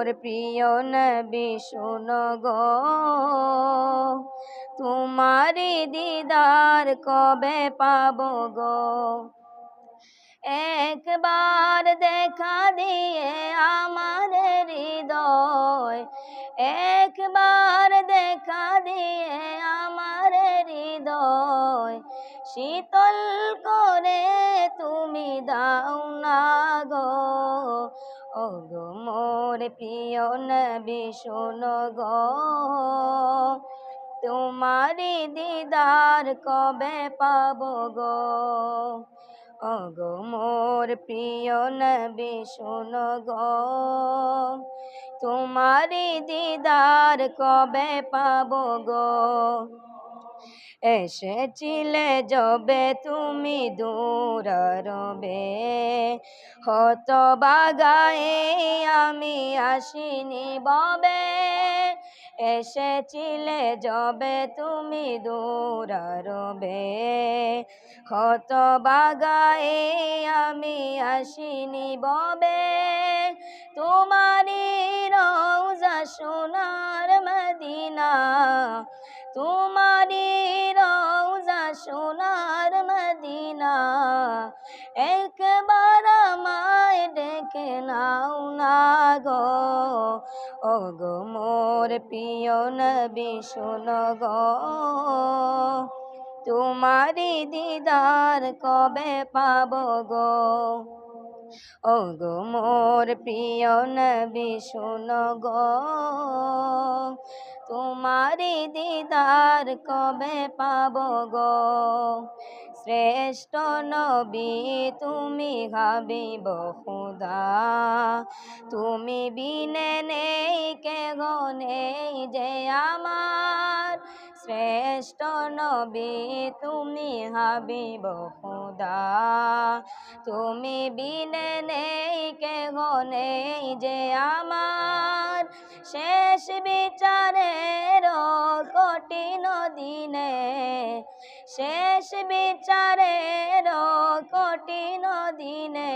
মোর প্রিয় নবী শোনো গো, তোমারি দিদার কবে পাবো গো। একবার দেখা দিয়ে আমার হৃদয়, একবার দেখা দিয়ে আমার হৃদয় শীতল করে তুমি দাও না গো। ও গো মোর প্রিয় নবী শোনো গো, তোমারি দিদার কবে পাবো গো। ও গো মোর প্রিয় নবী শোনো গো, তোমারি দিদার কবে পাবো গো। এসেছিলে যবে তুমি দূর রবে, হত বাগায়ে আমি আসিনি ববে। এসেছিলে যবে তুমি দূর রবে, হত বাগায়ে আমি আসিনি ববে। তোমারি রওজা সোনার মদিনা, তোমারি রওজা সোনার মদিনা, একবার আমায় ডেকে নাও না গো। ও গো মোর প্রিয় নবী শোনো গো, তোমারি দিদার কবে পাবো গো। ও গো মোর প্রিয় নবী শোনো গো, তোমারি দিদার কবে পাবো গো। শ্রেষ্ঠ নবী তুমি হাবিব খুদা, তুমি বিনে নেই কে গো নেই যে আমার। শ্রেষ্ঠ নবী তুমি হাবিব খুদা, তুমি বিনে নেই কে গো নেই যে আমার। শেষ বিচারের কঠিন দিনে, শেষ বিচারের কঠিন দিনে,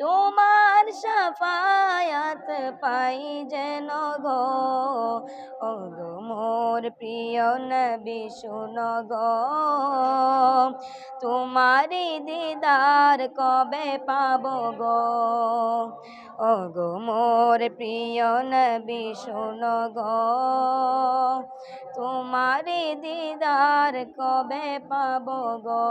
তোমার শাফায়াত পাই যেন গো। ও গো মোর প্রিয় নবী শোনো গো, তোমারি দিদার কবে পাবো গো। ও গো মোর প্রিয় নবী শোনো গো, তোমারি দিদার কবে পাবো গো।